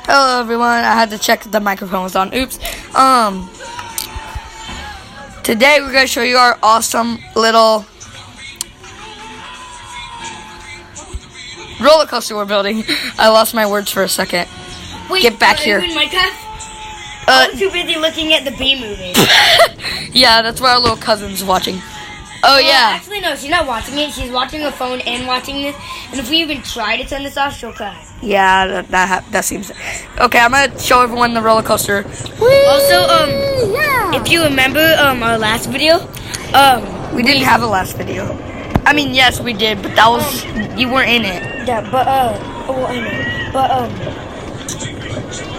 Hello everyone, I had to check if the microphone was on. Oops. Today we're going to show you our awesome little roller coaster we're building. I lost my words for a second. Wait, get back here. Are you in Minecraft? I was too busy looking at the B movie. Yeah, that's what our little cousin's watching. Oh, yeah. Actually, no, she's not watching it. She's watching her phone and watching this. And if we even try to turn this off, she'll cry. Yeah, that seems... Okay, I'm going to show everyone the roller coaster. Also, if you remember our last video, we didn't have a last video. I mean, yes, we did, but that was... you weren't in it. Yeah, but, I know. But,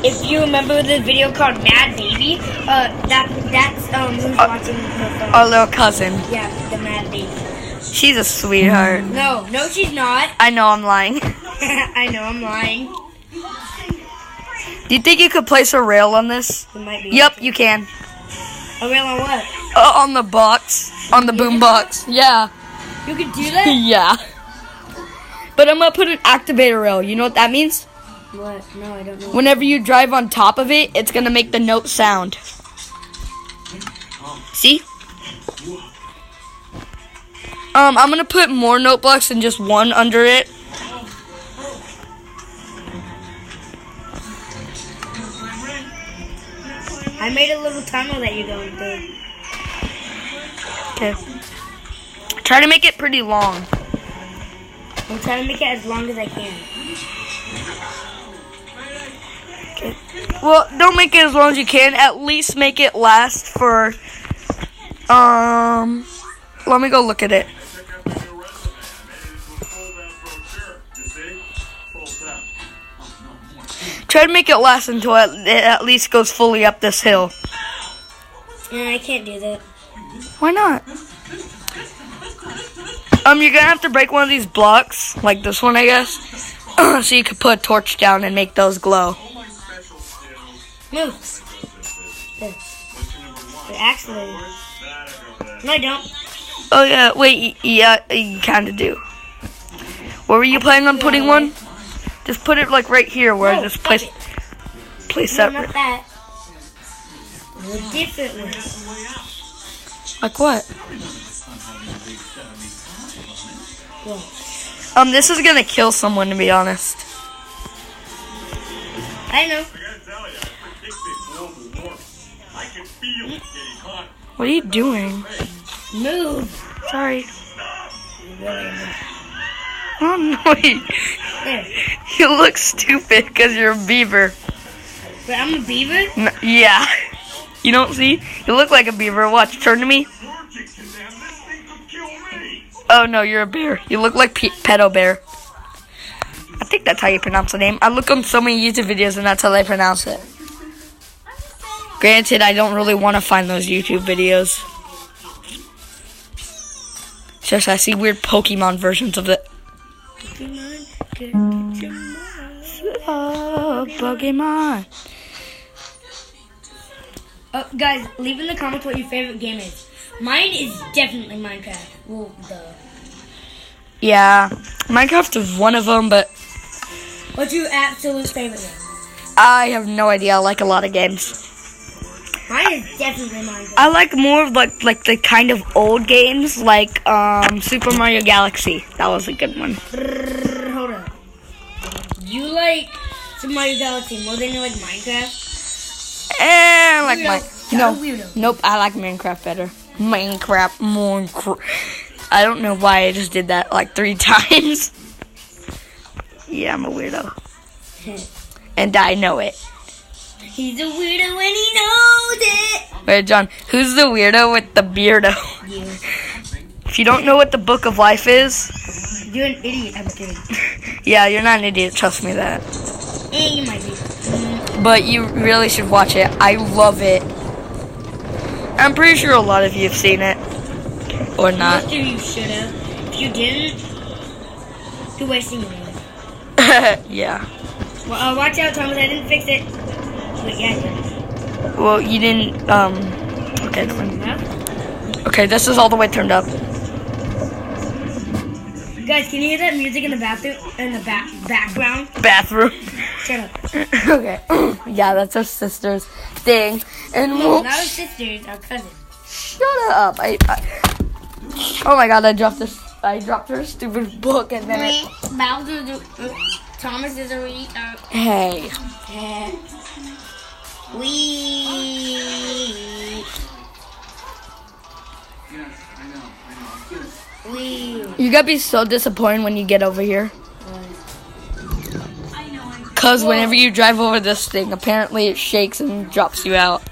if you remember the video called Mad Baby, that's who's watching her phone. Our little cousin. Yeah, the Mad Baby. She's a sweetheart. No, she's not. I know I'm lying. I know I'm lying. Do you think you could place a rail on this? It might be. Yep, you can. A rail on what? On the box. On the boom box. Yeah. You could do that? Yeah. But I'm going to put an activator rail. You know what that means? What? No, I don't know. Whenever you drive on top of it, it's going to make the note sound. See? I'm going to put more note blocks than just one under it. I made a little tunnel that you're going through. Okay. Try to make it pretty long. I'm trying to make it as long as I can. Okay. Well, don't make it as long as you can. At least make it last for, let me go look at it. Try to make it last until it at least goes fully up this hill. Yeah, I can't do that. Why not? You're gonna have to break one of these blocks, like this one, I guess, so you could put a torch down and make those glow. Move. There. Actually, no, I don't. Oh yeah, wait, yeah, you kind of do. Where were you planning on putting one? Just put it like right here, where I just place that. No, not that. A different one. Like what? Yeah. This is gonna kill someone, to be honest. I know. What are you doing? Move. Sorry. Oh no! There. You look stupid because you're a beaver. But I'm a beaver? No, yeah. You don't see? You look like a beaver. Watch. Turn to me. Oh no, you're a bear. You look like Pedo Bear. I think that's how you pronounce the name. I look on so many YouTube videos and that's how they pronounce it. Granted, I don't really want to find those YouTube videos. It's just I see weird Pokemon versions of it. Oh, Pokemon. Guys, leave in the comments what your favorite game is. Mine is definitely Minecraft. Well, duh. Yeah, Minecraft is one of them, but... What's your absolute favorite game? I have no idea. I like a lot of games. Mine is definitely Minecraft. I like more of like the kind of old games, like Super Mario Galaxy. That was a good one. Hold on. You like Super Mario Galaxy more than you like Minecraft? I like Weirdo. Nope, I like Minecraft better. Minecraft. I don't know why I just did that like 3 times. Yeah, I'm a weirdo. And I know it. He's a weirdo when he knows it. Wait, John, who's the weirdo with the beardo? You. If you don't know what the Book of Life is... You're an idiot, I'm kidding. Yeah, you're not an idiot, trust me that. You might be. But you really should watch it. I love it. I'm pretty sure a lot of you have seen it. Or not. Most of you should have. If you didn't, you're wasting your life. Yeah. Well, watch out, Thomas, I didn't fix it. But yeah, I did. Well, you didn't, okay, never mind. Huh? Okay, this is all the way turned up. Guys, can you hear that music in the bathroom? In the background? Bathroom. Shut up. Okay. Yeah, that's our sister's thing. And No, we'll... not our sisters, our cousins. Shut up. Oh my god, I dropped her stupid book and then it... Thomas is a retard. Hey. You gotta be so disappointed when you get over here. Cause whenever you drive over this thing, apparently it shakes and drops you out.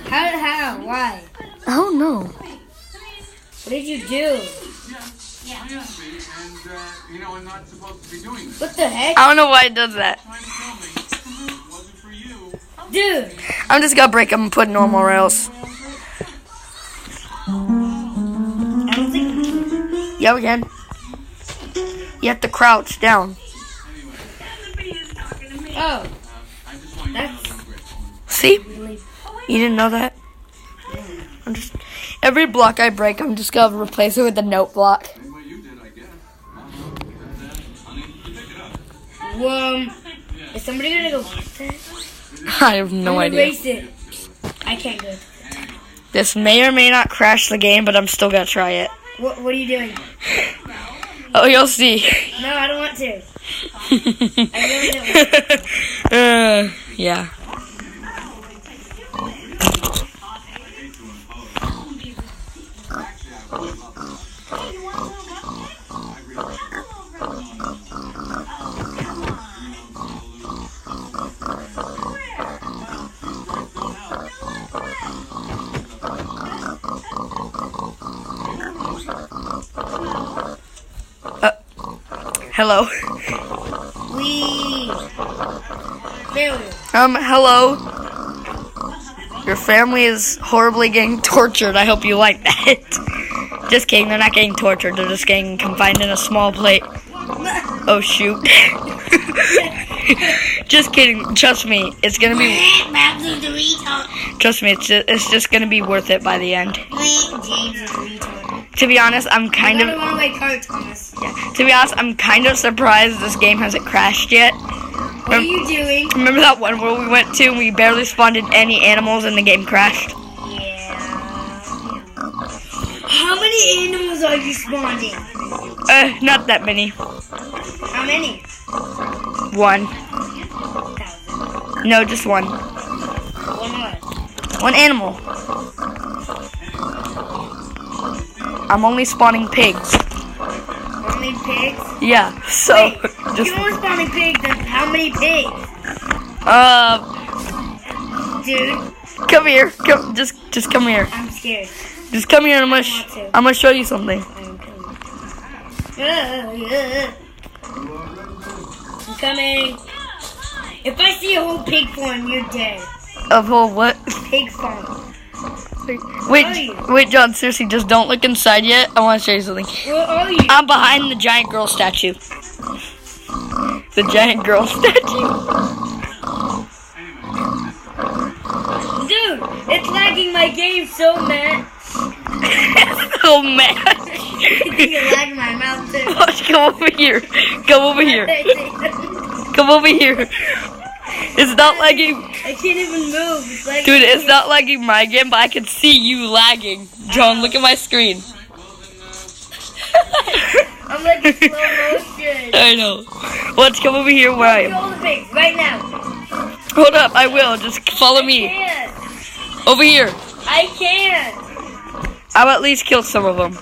How? Why? I don't know. What did you do? What the heck? I don't know why it does that. Dude! I'm just gonna break them and put normal rails. I don't think we can. Yeah, we can. You have to crouch down. Oh. That's... See? You didn't know that? Every block I break, I'm just gonna replace it with a note block. Is somebody gonna go watch that? I have no I'm gonna idea. erase it. I can't go. This may or may not crash the game, but I'm still gonna try it. What are you doing? Oh, you'll see. No, I don't want to. I really don't want to. Yeah. Hello. Hello. Your family is horribly getting tortured. I hope you like that. Just kidding, they're not getting tortured. They're just getting confined in a small plate. Oh, shoot. Just kidding. Trust me, it's gonna be... Trust me, it's just gonna be worth it by the end. To be honest, I'm kind of... To be honest, I'm kind of surprised this game hasn't crashed yet. What are you doing? Remember that one where we went to and we barely spawned in any animals and the game crashed? Yeah. How many animals are you spawning? Not that many. How many? 1. 1,000. No, just 1. 1 what? 1 animal. I'm only spawning pigs. Only pigs? Yeah, so... Wait, just you only spawning pigs, then how many pigs? Dude. Come here. Just come here. I'm scared. Just come here and I'm gonna show you something. I'm coming. If I see a whole pig farm, you're dead. A whole what? Pig farm. Wait, John, seriously, just don't look inside yet. I want to show you something. Where are you? I'm behind the giant girl statue. The giant girl statue. Dude, it's lagging my game so mad. So mad. You're lagging my mouth too. Watch, come over here. Come over here. Come over here. It's not lagging. I can't even move. It's lagging. Dude, it's not lagging my game, but I can see you lagging. John, look at my screen. I'm like in slow motion. I know. Let's come over here where I am. Kill the pigs right now. Hold up, I will. Just follow me. I can't. Over here. I can't. I'll at least kill some of them.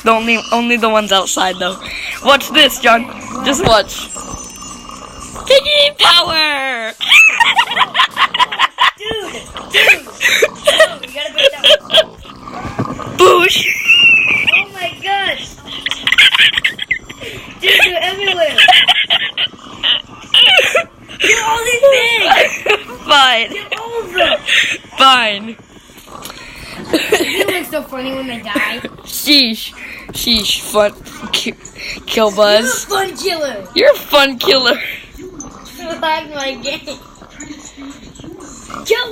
Only the ones outside, though. Watch this, John. Just watch. Piggy power! Dude! No, you gotta break that one. Boosh! Oh my gosh! Dude, you're everywhere! Kill all these pigs! Fine. Kill all of them! Fine. You look so funny when they die. Sheesh. Sheesh. Fun. Kill Buzz. You're a fun killer! You're a fun killer. You like my game. Kill